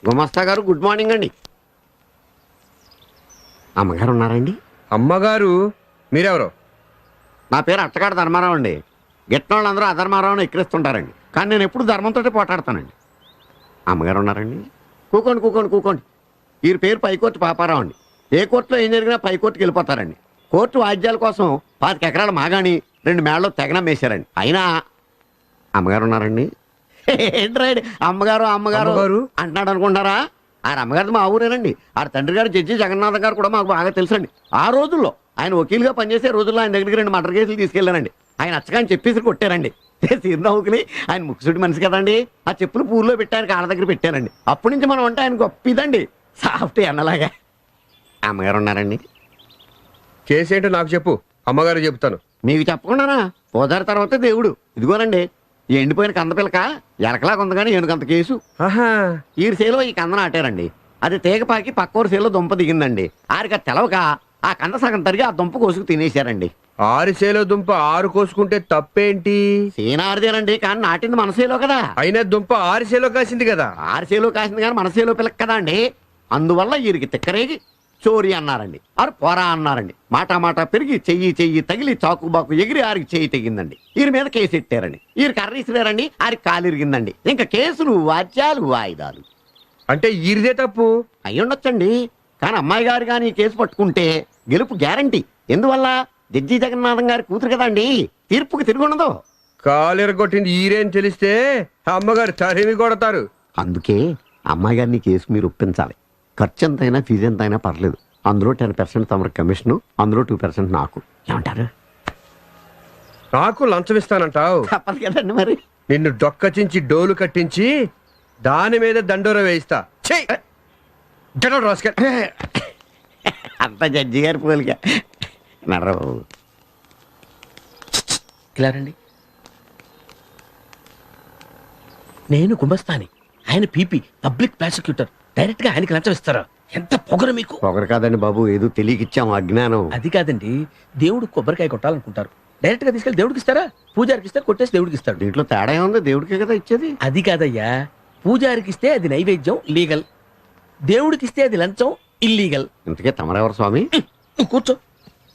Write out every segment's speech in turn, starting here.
గుమస్తా గారు good morning అండి. అమ్మగారు ఉన్నారండి? అమ్మగారు మీరెవరు? నా పేరు అట్టగాడు ధర్మారావు అండి. గిట్టిన వాళ్ళందరూ అధర్మారావుని ఎక్కిరిస్తుంటారండి, కానీ నేను ఎప్పుడు ధర్మంతో పోటాడతానండి. అమ్మగారు ఉన్నారండి? కూకోండి కూకోండి కూకోండి. వీరి పేరు పైకోర్టు పాపారావు అండి. ఏ కోర్టులో ఏం జరిగినా పైకోర్టుకి వెళ్ళిపోతారండి. కోర్టు వాద్యాల కోసం 25 ఎకరాలు మాగాని 2 మేళ్ళలో తెగనమ్మేశారండి. అయినా అమ్మగారు ఉన్నారండి? ఏంట్రాడు అమ్మగారు అమ్మగారు అంటున్నాడు అనుకుంటారా? ఆయన అమ్మగారిది మా ఊరేనండి. ఆ తండ్రి గారు జడ్జి జగన్నాథ్ గారు కూడా మాకు బాగా తెలుసండి. ఆ రోజుల్లో ఆయన వకీలుగా పనిచేసే రోజుల్లో ఆయన దగ్గరికి 2 మర్డర్ కేసులు తీసుకెళ్ళానండి. ఆయన అచ్చగాని చెప్పేసి కొట్టారండి. సీర్నవుకుని ఆయన ముక్కుసుడి మనిషి కదండి. ఆ చెప్పులు పూర్లో పెట్టి ఆయన కాళ్ళ దగ్గర పెట్టారండి. అప్పటి నుంచి మనం అంటే ఆయన గొప్పదండి, సాఫ్ట్ ఎన్నలాగా. అమ్మగారు ఉన్నారండి? కేసు ఏంటో నాకు చెప్పు, అమ్మగారు చెప్తాను. మీకు చెప్పకుండానా? పోదారి తర్వాత దేవుడు. ఇదిగోనండి ఈ ఎండిపోయిన కందపిల్లక ఎరకలాగా ఉంది కానీ ఏనుకంత కేసు. ఈ సేలో ఈ కందన ఆటారండి. అది తీగపాకి పక్కోరు సేలో దుంప దిగిందండి. ఆరిక తెలవక ఆ కంద సగం తరిగి ఆ దుంప కోసుకు తినేశారండి. 6 సేలో దుంప 6 కోసుకుంటే తప్పేంటి? సీనారిదేనండి, కానీ నాటింది మన సేలో కదా. అయినా దుంప 6 సేలో కాసింది కదా. 6 సేలో కాసింది కానీ మన సేలో పిల్లక కదా అండి. అందువల్ల వీరికి తిక్కరేగి చోరీ అన్నారండి. ఆరు పోరా అన్నారండి. మాట పెరిగి చెయ్యి తగిలి చాకుబాకు ఎగిరి ఆరికి చెయ్యి తెగిందండి. వీరి మీద కేసు ఎట్టారండి. వీరికి కర్ర ఇసిరారండి, ఆరికి కాలు ఇరిగిందండి. ఇంకా కేసులు వాద్యాలు వాయిదాలు. అంటే ఈరిదే తప్పు అయ్యుండొచ్చండి, కానీ అమ్మాయి గారు కానీ ఈ కేసు పట్టుకుంటే గెలుపు గ్యారంటీ. ఎందువల్ల? జడ్జి జగన్నాథం గారి కూతురు కదండి, తీర్పుకి తిరుగుండదు. కాలు ఎరగొట్టింది ఈరేని తెలిస్తే అమ్మగారు తరిమి కొడతారు. అందుకే అమ్మాయి గారిని కేసు మీరు ఒప్పించాలి. ఖర్చు ఎంతైనా ఫీజు ఎంతైనా పర్లేదు. అందులో 10% తమరు కమిషను, అందులో 2% నాకు. ఏమంటారు? నాకు లంచం ఇస్తానంటావు? తప్పదు కదండి మరి. నిన్ను డొక్కచించి డోలు కట్టించి దాని మీద దండోర వేయిస్తా. అంత జడ్జి గారి పోలిక నడరావు. ఇలా రండి. నేను గుమస్తాని, ఆయన పీపీ పబ్లిక్ ప్రాసిక్యూటర్. డైరెక్ట్ గా ఆయనకి లంచం ఇస్తారా? ఎంత పొగరు మీకు! పొగరు కాదండి బాబు, ఏదో తెలియకిచ్చాము, అజ్ఞానం. అది కాదండి, దేవుడు కొబ్బరికాయ కొట్టాలనుకుంటారు, డైరెక్ట్ గా తీసుకెళ్ళి దేవుడికి ఇస్తారా? పూజారికి ఇస్తారు, కొట్టేసి దేవుడికి ఇస్తాడు. దీంట్లో తేడా ఉంది, దేవుడికే కదా ఇచ్చేది. అది కాదయ్యా, పూజారికి ఇస్తే అది నైవేద్యం లీగల్, దేవుడికి ఇస్తే అది లంచం ఇల్లీగల్. ఇంతకే తమరెవరు స్వామి? కూర్చో.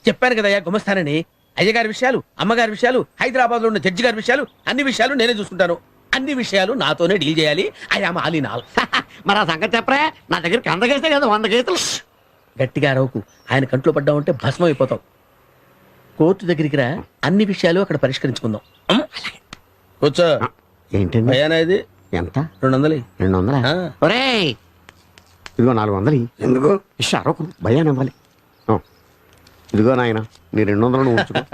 చెప్పాను కదయ్యా గుమస్తానని. అయ్యగారి విషయాలు, అమ్మగారి విషయాలు, హైదరాబాద్ లో ఉన్న జడ్జి గారి విషయాలు, అన్ని విషయాలు నేనే చూసుకుంటాను. అన్ని విషయాలు నాతోనే డీల్ చేయాలి. I am all in all. మరి ఆ సంగతి చెప్పరా? నా దగ్గర 100 కేసే కదా, 100 కేసులు. గట్టిగా అరవకు, ఆయన కంట్లో పడ్డామంటే భస్మం అయిపోతాం. కోర్టు దగ్గరికి రా, అన్ని విషయాలు అక్కడ పరిష్కరించుకుందాం. కూర్చో. ఏంటండి భయానా ఇది? ఎంత? 200. 200? ఒరేయ్ ఇదిగో 400. ఎందుకు అరవకు, భయాన్ని ఇవ్వాలి. ఇదిగో నాయన నీ 200 నువ్వు ఉంచుకో.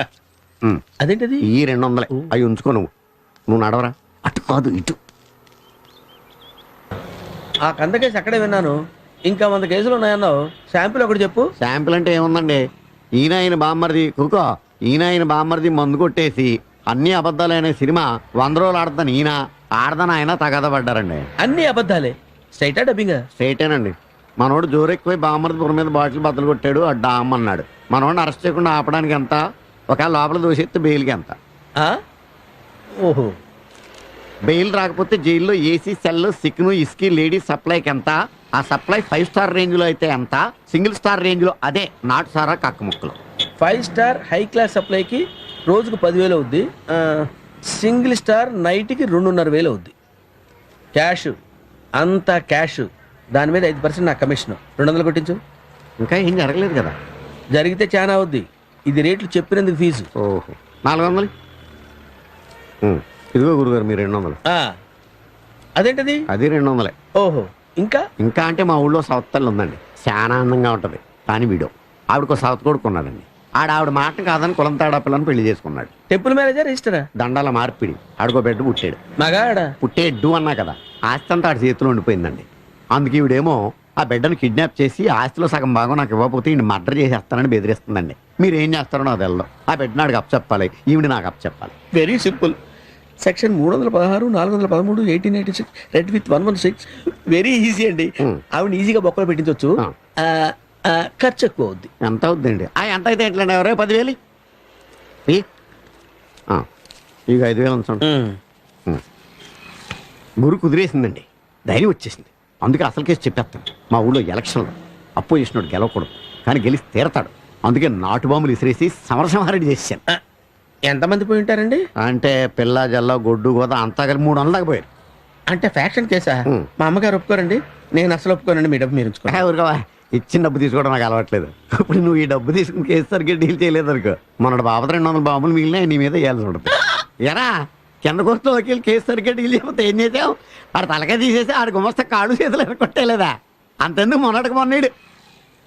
అదేంటిది? ఈ 200 అవి ఉంచుకో. నువ్వు నడవరా, అటు కాదు ఇటు. ఆ కంద కేసు అక్కడే విన్నాను, ఇంకా 100 కేసులు ఉన్నాయన్నావు. శాంపుల్ ఒకటి చెప్పు. శాంపుల్ అంటే ఏముందండి, ఈయన బామ్మర్ది కుకో, ఈయన బామ్మర్ది మందు కొట్టేసి అన్ని అబద్ధాలైన సినిమా 100 రోజులు ఆడతాను. ఈయన ఆడదాని ఆయన తగద పడ్డారండి. అన్ని అబద్ధాలే? స్ట్రైటా డబ్బింగా? స్ట్రైటేనండి. మనోడు జోరెక్కుపోయి బామ్మర్ది పురం మీద బాటిల్ బద్దలు కొట్టాడు, అడ్డా అమ్మన్నాడు. మనోడిని అరెస్ట్ చేయకుండా ఆపడానికి ఎంత, ఒకవేళ లోపల దోషెత్తే బెయిల్కి ఎంత. ఓహో. బెయిల్ రాకపోతే జైల్లో ఏసీ సెల్, సిక్ను, ఇస్కీ, లేడీస్ సప్లైకి ఎంత, ఆ సప్లై 5 స్టార్ రేంజ్లో అయితే ఎంత, సింగిల్ స్టార్ రేంజ్లో అదే నాటు సారా కక్క ముక్కలు. 5 స్టార్ హై క్లాస్ సప్లైకి రోజుకు 10,000 అవుద్ది. సింగిల్ స్టార్ నైట్కి 2,500 అవుద్ది. క్యాష్ అంతా క్యాష్, దాని మీద 5% నా కమిషన్. 200 కొట్టించు. ఇంకా ఏం జరగలేదు కదా? జరిగితే చాలా అవుద్ది. ఇది రేట్లు చెప్పినందుకు ఫీజు. ఓహో 400. ఇదిగో గురుగారు మీ 200. అదేంటది? అది 200. ఓహో. ఇంకా ఇంకా అంటే మా ఊళ్ళో సౌత్ తల్లి ఉందండి, చాలా అందంగా ఉంటుంది. కానీ వీడు ఆవిడకు సౌత్ కొడుకు ఉన్నాడండి. ఆవిడ మాట కాదని కులం తేడా పిల్లని పెళ్లి చేసుకున్నాడు. Temple manager రిజిస్టరా? దండాల మార్పిడి. ఆడుకో బిడ్డ పుట్టాడు. మగాడా? పుట్టేడ్డు అన్నా కదా, ఆస్తి అంతా ఆడి చేతిలో ఉండిపోయిందండి. అందుకే ఈవిడేమో ఆ బిడ్డను కిడ్నాప్ చేసి ఆస్తిలో సగం భాగం నాకు ఇవ్వకపోతే ఈయన మర్డర్ చేసేస్తానని బెదిరిస్తుందండి. మీరు ఏం చేస్తారో నాకు తెలదు. ఆ బిడ్డ నాడికి అప్పచెప్పాలి, ఈవిడ నాకు అప్పచెప్పాలి. Very simple. Section 316, 413, 1886, read with 116. Very easy అండి. ఆవిడ ఈజీగా బొక్కలు పెట్టించవచ్చు. ఖర్చు ఎక్కువ అవుద్ది. ఎంత అవుద్దండి? ఎంత అయితే ఎట్లా? ఎవరో 10,000 ఇక 5,000 ఉంచండి. గురు కుదిరేసిందండి. ధైర్యం వచ్చేసింది. అందుకే అసలు కేసు చెప్పేస్తాను. మా ఊళ్ళో ఎలక్షన్లో అపోజిషన్ గెలవకూడదు, కానీ గెలిచి తీరతాడు. అందుకే నాటు బాంబులు విసిరేసి సమరసింహారెడ్డి చేశాను. ఎంతమంది పోయి ఉంటారండి? అంటే పిల్ల జల్ల గొడ్డు గోదా అంతా కలిపి 300 దాకా పోయారు. అంటే ఫ్యాక్షన్ కేసా? మా అమ్మగారు ఒప్పుకోరండి. నేను అసలు ఒప్పుకోనండి. మీ డబ్బు మీరు ఉంచుకోండి. ఊరుకోవా, ఇచ్చిన డబ్బు తీసుకోవడం నాకు అలవాట్లేదు. ఇప్పుడు నువ్వు ఈ డబ్బు తీసుకుని కేసు సరిగ్గా డీల్ చేయలేదు అనుకో, మొన్నటి బాబు 200 బాంబులు మిగిలిన నీ మీద వేయాల్సి ఉంటుంది. ఎరా కింద కోర్టులో వకీలు కేసు సరిగ్గా డీల్ చేయకపోతే ఏం చేసావు? ఆడు తలకాయ తీసేసి ఆడు గుమస్తా కాడు చేతులు ఎరగొట్టేలేదా? అంతెందుకు మొన్నటికి మొన్నడు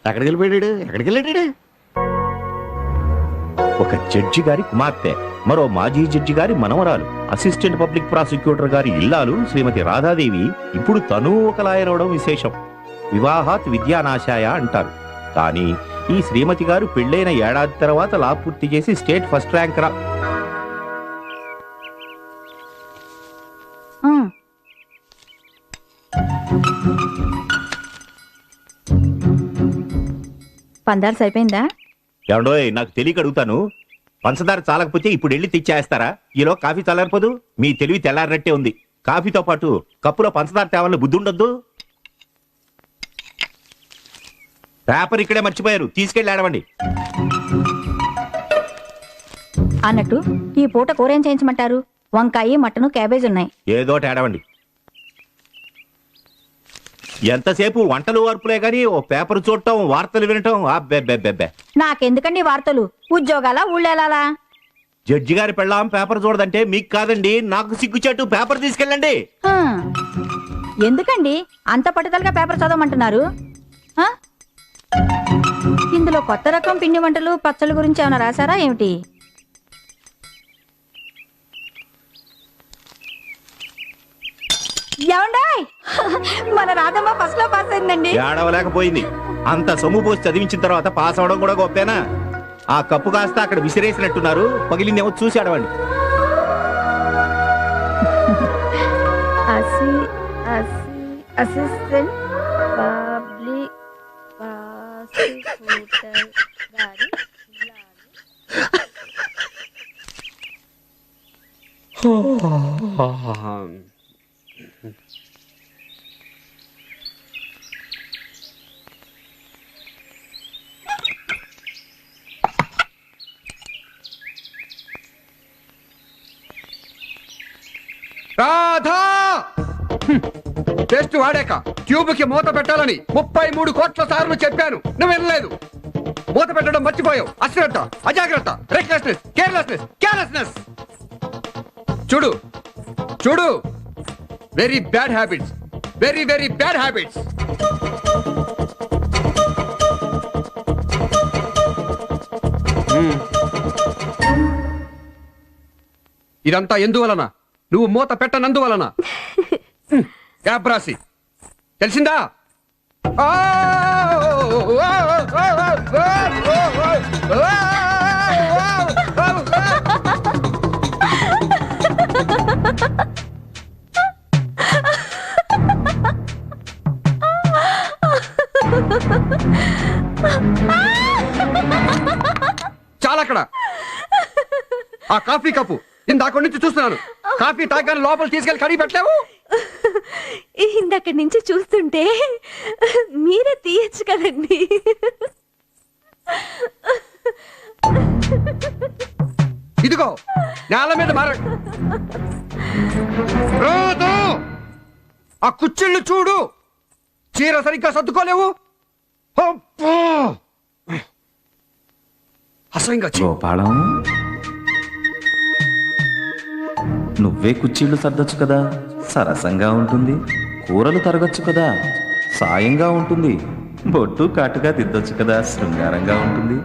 ఎక్కడికి వెళ్ళాడు? ఒక జడ్జి గారి కుమార్తె, మరో మాజీ జడ్జి గారి మనవరాలు, అసిస్టెంట్ పబ్లిక్ ప్రాసిక్యూటర్ గారి ఇల్లాలు శ్రీమతి రాధాదేవి ఇప్పుడు తను ఒక లాయర్ అవడం విశేషం. వివాహాత్ విద్యానాశాయ అంటారు. కానీ ఈ శ్రీమతి గారు పెళ్ళైన ఏడాది తర్వాత లా పూర్తి చేసి స్టేట్ ఫస్ట్ ర్యాంక్ రా. పందాల్సి అయిపోయిందా? ఏమండోయ్, నాకు తెలియక అడుగుతాను, పంచదార చాలకపోతే ఇప్పుడు వెళ్ళి తెచ్చేస్తారా? ఈలో కాఫీ చల్లారిపోదు? మీ తెలివి తెల్లారినట్టే ఉంది. కాఫీతో పాటు కప్పులో పంచదార తేవాలని బుద్ధి ఉండొద్దు. పేపర్ ఇక్కడే మర్చిపోయారు, తీసుకెళ్ళి ఆడవండి. అన్నట్టు ఈ పూట కూరేం చేయించమంటారు? వంకాయ, మటను, క్యాబేజ్ ఉన్నాయి. ఏదోటి ఆడవండి. ఎంతసేపు వంటలు వార్పులే గాని ఓ పేపర్ చూడటం, వార్తలు వినటం అబ్బెబ్బెబ్బెబ్బే. నాకెందుకండి వార్తలు? ఉద్యోగాల ఊళ్ళేలా? జడ్జి గారి పెళ్ళాం పేపర్ చూడదంటే మీకు కాదండి, నాకు సిగ్గుచేటు. పేపర్ తీసుకెళ్ళండి. ఎందుకండి అంత పట్టుదలగా పేపర్ చదవమంటున్నారు? ఇందులో కొత్త రకం పిండి వంటలు, పచ్చళ్ళ గురించి ఏమైనా రాశారా ఏమిటి? ఏమండాయ్, మన రాధమ్మ ఫస్ట్ లో పాస్ అయిందండి. ఏడవలేకపోయింది. అంత సొమ్ము పోసి చదివించిన తర్వాత పాస్ అవడం కూడా గొప్పేనా? ఆ కప్పు కాస్త అక్కడ విసిరేసినట్టున్నారు, పగిలిందేమో చూసి ఆడవండి. అసిస్టెంట్ పబ్లిక్ ప్రాసిక్యూటర్ గారి రాధా! టెస్ట్ వాడాక ట్యూబ్ కి మూత పెట్టాలని 33 కోట్ల సార్లు చెప్పాను, నువ్వు వినలేదు. మూత పెట్టడం మర్చిపోయావు. అశ్రద్ధ, అజాగ్రత్త, రెక్లెస్నెస్, కేర్లెస్నెస్. చూడు చూడు, very bad habits, very very bad habits. ఇదంతా ఎందువలన? నువ్వు మూత పెట్టనందువలన. గ్యాబ్రాసి, తెలిసిందా? చాలా అక్కడ ఆ కాఫీ కప్పు ఇందాక నుంచి చూస్తున్నాను. కాఫీ తాగానే లోపల తీసుకెళ్ళి కడిగి పెట్టలేవు? ఇందక్కడి నుంచి చూస్తుంటే మీరే తీయచ్చు కదండి. ఇదిగో నేల మీద ఆ కుచ్చిళ్ళు చూడు, చీర సరిగ్గా సర్దుకోలేవు. అసహ్యంగా గోపాలం, నువ్వే కుర్చీళ్ళు సర్దొచ్చు కదా, సరసంగా ఉంటుంది. కూరలు తరగచ్చు కదా, సాయంగా ఉంటుంది. బొట్టు కాటుగా దిద్దొచ్చు కదా, శృంగారంగా ఉంటుంది.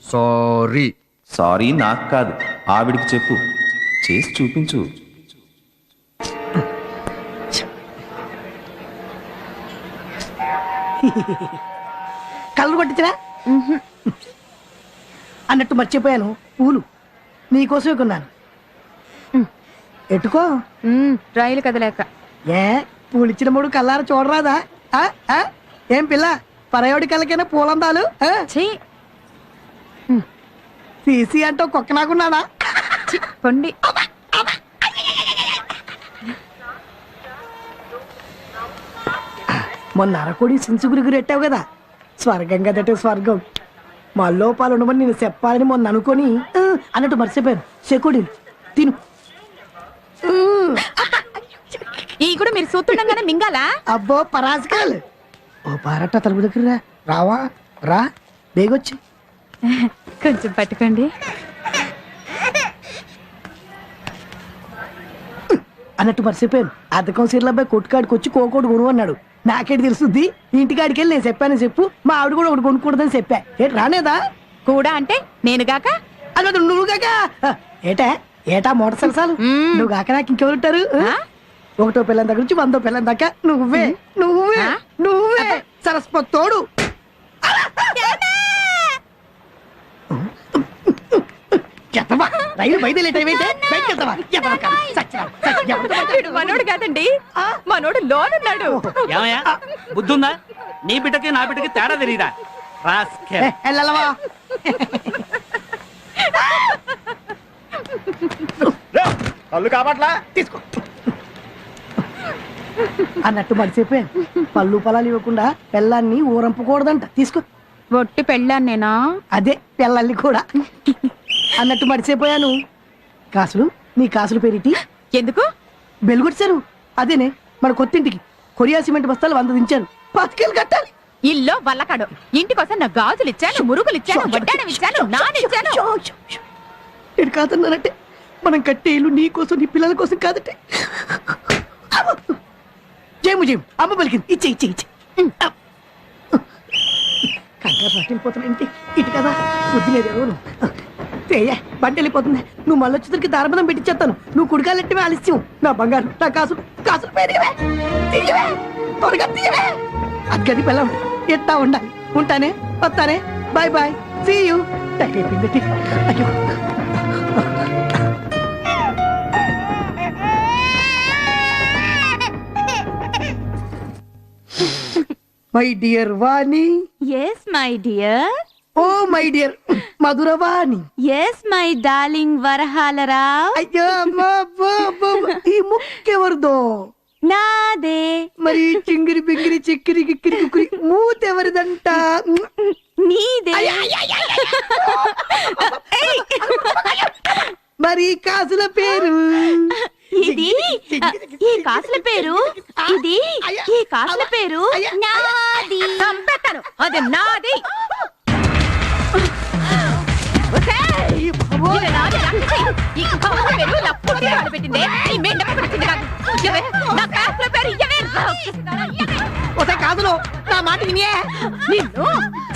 సారీ. సారీ నాకు కాదు, ఆవిడికి చెప్పు, చేసి చూపించు. కళ్ళు కొట్టించరా అన్నట్టు మర్చిపోయాను. పూలు నీకోసమే కొన్నాను. ఎట్టుకో. రైలు కదలేక ఏ పూలిచ్చిన మూడు కల్లారా చూడరాదా? ఏం పిల్ల, పరయోడి కళ్ళకైనా పూలందాలు తీసి అంటూ కుక్క నాకున్నాడా? పండి మొన్న అరకోడి సించుగురికి ఎట్టావు కదా స్వర్గం కదటే స్వర్గం. మా లోపాలు ఉండమని నేను చెప్పాలని మొన్న అనుకొని అన్నట్టు మర్చిపోయాను. చెకోడీలు తిను. ఈ కూడా మీరు చూస్తుండగానే మింగాలా? అబ్బో పరాజకాలు. ఓ పారట తలుపు దగ్గర రావా రా బేగొచ్చి. కొంచెం పట్టుకోండి. అన్నట్టు మర్చిపోయాను. అద్దకం సీర్ల అబ్బాయి కొట్టుకాడికి వచ్చి కోకోడు కొను అన్నాడు. నాకేటి తెలుస్తుంది? ఇంటికాడికి వెళ్ళి నేను చెప్పానని చెప్పు. మా ఆవిడ కూడా ఒకటి కొనుక్കൂడదని చెప్పా. ఏంటి రానేదా? కూడా అంటే నేనుగాక అన్నట్టు నువ్వు కాక ఏటా ఏటా మోటార్ సరసాలు నువ్వు కాక నాకు ఇంకెవరుంటారు? ఒకటో పిల్లని దగ్గర నుంచి 100వ పిల్లని దాకా నువ్వే నువ్వే నువ్వే సరస్వతి తోడు. రైలు బయలుదేరేట మనోడు కాదండి, మనోడు లోనున్నాడు. ఏమయ్యా బుద్ధుందా? నీ బిడ్డకి నా బిడ్డకి తేడా తెలియదా? వెళ్ళవా కళ్ళు కాబట్లా తీసుకో అన్నట్టు మర్చిపోయాను. పళ్ళు పొలాలు ఇవ్వకుండా పెళ్ళాన్ని ఊరంపకూడదంట. తీసుకో. ఒట్టి పెళ్ళాను నేనా? అదే పెళ్ళల్ని కూడా. అన్నట్టు మర్చిపోయాను. కాసులు నీ కాసులు పెరిటి ఎందుకు? బెలుగొచ్చారు. అదేనే మన కొత్తింటికి కొరియా సిమెంట్ బస్తాలు 100 దించాను. 10 కట్టాలి. ఇల్లో వల్లకాడు. ఇంటికోసం నా గాజులు ఇచ్చాను, మురుగులు ఇచ్చాను, వడ్డాణం ఇచ్చాను, నానిచ్చాను. నేను కాదన్నానంటే మనం కట్టే ఇల్లు నీ కోసం నీ పిల్లల కోసం కాదంటే. జేము అమ్మ పలికింది. ఇచ్చే ఇచ్చే ఇచ్చే కంగారు వెళ్ళిపోతున్నా ఇంటి ఇటు కదా బుద్ధి లేదు. ఎవరు బండి వెళ్ళిపోతుంది. నువ్వు మళ్ళీ వచ్చేసరికి దారబదం పెట్టించేస్తాను. నువ్వు కుడికాలెట్టివే ఆలస్యం. నా బంగారు నా కాసులు కాసులు పేరువే తీయవే త్వరగా తీయవే. అగ్గది పిల్లం ఎట్టా ఉండాలి. ఉంటానే వస్తానే. Bye bye see you. అయిపోయింది. అయ్యో my dear Vani. Yes my dear. Oh my dear Madhuravani. Yes my darling Varahalarao. అయ్యో అమ్మా, అబ్బా, అబ్బా, ఈ ముక్కెవరిదో? నాదే. మరి చింగిరి బింగిరి చిక్కిరి గిక్కిరి కుక్కిరి మూతెవరిదంట? నీదే. మరి కాసుల పేరు? ఇది ఈ కాసుల పేరు. ఇది ఈ కాసుల పేరు నాది. చంపేస్తాను. అది నాది. ఇది నాది. ఈ కాసుల పేరు నా పుట్టిన వాళ్ళు పెట్టిందే. ఈ మెండప పెట్టింది కాదు. ఇవ్వే. నా కాసుల పేరు ఇవ్వే. ఒసే కాదులో నా మాట వినియే. నిన్ను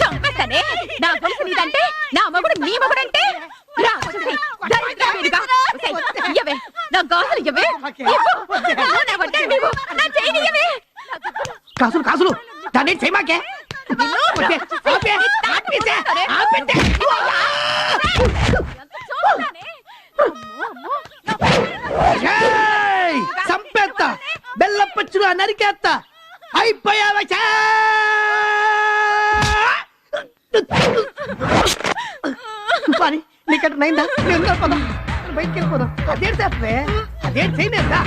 చంపేస్తానే. నా గొలుసు నీదంటే నా మగుడు నీ మగుడంటే రాక్షసి దరిద్రమేదిగా. ఇవ్వే నా గాజులు ఇవ్వే. నా వడ్డాణం ఇవ్వు. నా చైన్ ఇవ్వే. కాసులు కాసులు దాన్ని చేయమాకే. సంపేత్త బెల్లపచ్చులు నరికేత్తా. అయిపోయావా? నీకట నైందా? పదం బయటికి వెళ్ళిపోదాం. అదేం చేస్తే అదేం చేయలేదా?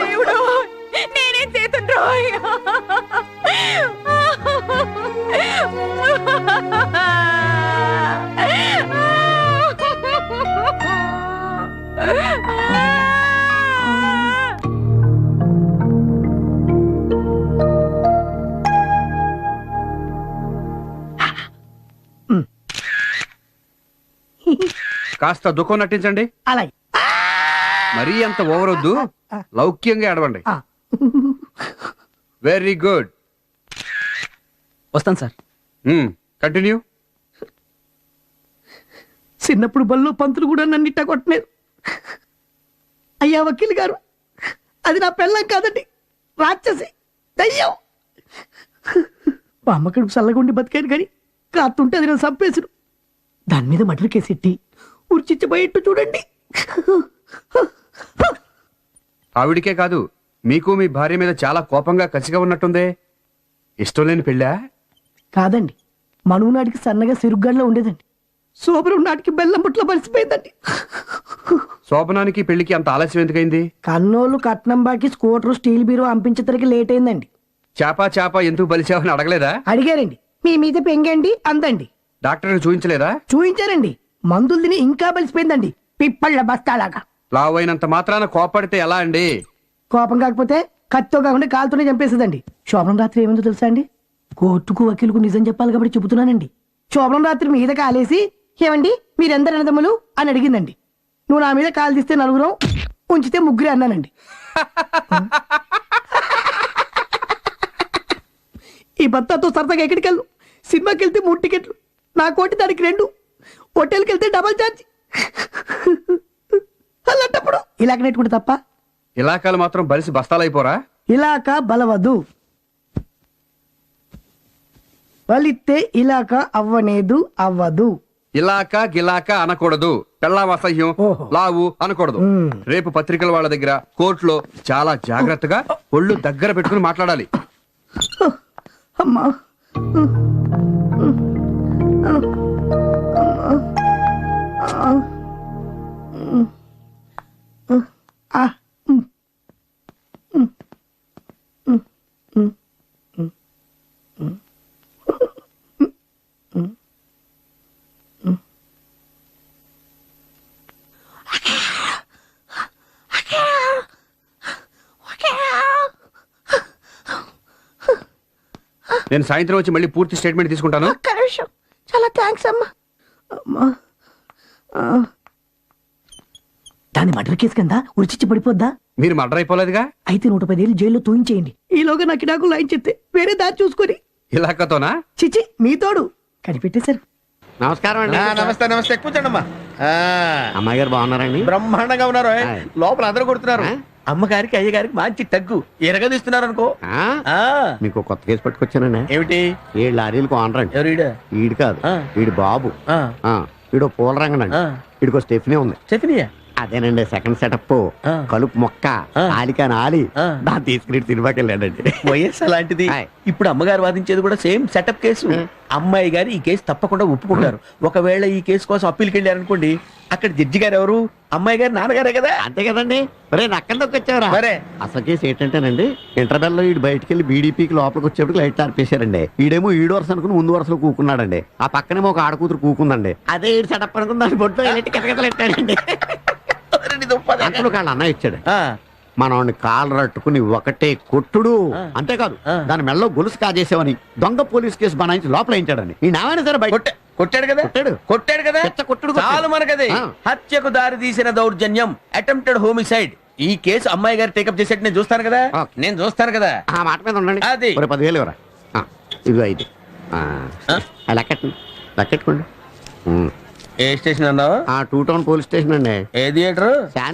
దేవుడు నేనేం చేతుండ్రో. కాస్త దుఃఖం నటించండి. అలాగే. మరీ అంత ఓవర్ వద్దు. లౌక్యంగా ఏడవండి. Very good. వస్తాను సార్. కంటిన్యూ. చిన్నప్పుడు బల్లో పంతులు కూడా నన్ను ఇట్ట కొట్టలేదు. అయ్యా వకీల్ గారు, అది నా పెళ్ళం కాదండి, రాక్షసి దయ్యం. మా అమ్మకడుపు చల్లగుండి బతికాను కానీ కాతుంటే అది నేను చంపేసుడు. దాని మీద మటర్ కేసెట్టి ఉరిచిచ్చిపోయేట్టు చూడండి. ఆవిడికే కాదు, మీకు మీ భార్య మీద చాలా కోపంగా కసిగా ఉన్నట్టుందే. ఇష్టం లేని పెళ్ళా? కాదండి, మనువు నాటికి సన్నగా సిరుగ్గడలో ఉండేదండి. శోభనం నాటికి బెల్లం పుట్లో పరిసిపోయిందండి. శోభనానికి పెళ్లికి అంత ఆలస్యం ఎందుకైంది? కన్నోళ్ళు కట్నం బాకి స్కూటర్ స్టీల్ బీరో అంపించేసరికి లేట్ అయిందండి. చేప ఎందుకు బలిచావని అడగలేదా? అడిగారండి. మీ మీద పెంగండి అందండి. డాక్టర్ చూపించలేదా? చూయించారండి. మందులు తిని ఇంకా బలిసిపోయిందండి, పిప్పళ్ళ బస్తాలాగా. లావు అయినంత మాత్రాన కోపడితే ఎలా అండి? కోపం కాకపోతే కత్తితో కాకుండా కాలుతోనే చంపేసేదండి. శోభనం రాత్రి ఏమైందో తెలుసా అండి? కోర్టుకు వకీలుకు నిజం చెప్పాలి కాబట్టి చెబుతున్నానండి. శోభనం రాత్రి మీద కాలేసి, ఏమండి మీరెందరు అన్నదమ్ములు అని అడిగిందండి. నువ్వు నా మీద కాలు తీస్తే నలుగురం, ఉంచితే ముగ్గురే అన్నానండి. ఈ భర్తతో సరదాగా ఎక్కడికి వెళ్ళు? సినిమాకి వెళ్తే 3 టికెట్లు, నా కోటి దానికి 2, హోటల్కి వెళ్తే డబల్ ఛార్జ్. అలాంటప్పుడు ఇలాగ నెట్టుకుంటే తప్ప? ఇలాకాలు మాత్రం బలిసి బస్తాలైపోరా? ఇలాక బలవదు, బలిస్తే ఇలాక అవ్వనేదు అవ్వదు. ఇలాక గిలాక అనకూడదు. పెళ్ళాం అసహ్యం, ఓహో. లావు అనకూడదు. మ్మ్. రేపు పత్రికల వాళ్ళ దగ్గర, కోర్టులో చాలా జాగ్రత్తగా ఒళ్ళు దగ్గర పెట్టుకుని మాట్లాడాలి. అమ్మా నేను సాయంత్రం వచ్చి మళ్ళీ పూర్తి స్టేట్మెంట్ తీసుకుంటాను. ఒక్క నిమిషం. చాలా థ్యాంక్స్ అమ్మా. అమ్మా దాని మర్డర్ కేసు కింద ఉరిచిచ్చి పడిపోద్దా? మీరు మర్డర్ అయిపోలేదుగా? అయితే 110 ఏళ్ళు జైల్లో తూయించేయండి. ఈలోగా నాకు నాకు లైన్ చెప్తే వేరే దారి చూసుకొని. ఇలాకతోనా? చిచి మీ తోడు కనిపెట్టేశారు. నమస్కారం అండి. నమస్తే నమస్తే, కూర్చోండమ్మా. అమ్మాయి గారు బాగున్నారండి? బ్రహ్మాండంగా ఉన్నారు. ఆయ్. లోపల అందరూ కొడుతున్నారు. ఆ? అమ్మగారికి అయ్యగారికి మంచి తగ్గు ఎరగదీస్తున్నారు అనుకో. ఆ? ఆ, మీకు కొత్త కేసు పట్టుకొచ్చానండి. ఏమిటి? 7 లారీలకు ఆనర్ అండి. ఎవరు ఈడ? ఈడు కాదు, ఆ. ఈడు బాబు. ఆ, ఈడు పూల రంగనండి. ఆ. ఈడికో స్టెఫ్నీ ఉంది. చెప్పినయా? అదేనండి సెకండ్ సెటప్. ఆ. కలుపు మొక్క, ఆ. ఆలికాని ఆలి, ఆ. దాన్ని తీసుకుని సినిమాకి వెళ్ళాడండి. వయస్సు అలాంటిది. ఆయ్. ఇప్పుడు అమ్మగారు వాదించేది కూడా సేమ్ సెటప్ కేసు. అమ్మాయి గారు ఈ కేసు తప్పకుండా ఒప్పుకుంటారు. ఒకవేళ ఈ కేసు కోసం అప్పీల్కి వెళ్ళారనుకోండి, అక్కడ జడ్జి గారు ఎవరు? అమ్మాయి గారు నాన్నగారే కదా. అంతే కదండి. మరే నక్కల్లోకి వచ్చావరా? మరే. అసలు కేసు ఏంటంటేనండి, ఇంటర్వెల్ లో ఈడు బయటికి వెళ్ళి బీడీపీకి లోపలికి వచ్చేప్పుడు లైట్ ఆర్పేశారండి. ఈడేమో ఈడు వరుస అనుకుని ముందు వరుసలో కూకున్నాడండి. ఆ పక్కనేమో ఒక ఆడకూతురు కూకుందండి. అదే ఈడు సెటప్ అనుకుని దాని బొట్లో కిటకిటలెట్టాడండి. అంతలో కాళ్ళ అన్న ఇచ్చాడు. ఆ, మనవాడిని కాళ్ళు రట్టుకుని ఒకటే కొట్టుడు. అంతేకాదు, ఆ. దాని మెడలో గొలుసు కాజేసావని దొంగ పోలీస్ కేసు బనాయించి లోపల వేయించాడని. ఈ నావైనా సరే బయట కొట్టాడు కదా. కొట్టాడు. కొట్టాడు కదా. చెత్త కొట్టుడు కొట్టాడు. చాలు మనకది. ఆ. హత్యకు దారి తీసిన దౌర్జన్యం, అటెంప్టెడ్ హోమిసైడ్. ఈ కేసు అమ్మాయి గారు టేకప్ చేసేట్టు నేను చూస్తాను కదా. ఓకే. నేను చూస్తాను కదా. ఆ మాట మీద ఉండండి. అది. ఒక 10,000 ఇవ్వరా? ఇది 5. లెక్కెట్టుకోండి. ఏ స్టేషన్ అన్నావు? 2 టౌన్ పోలీస్ స్టేషన్ అండి. ఏ థియేటర్?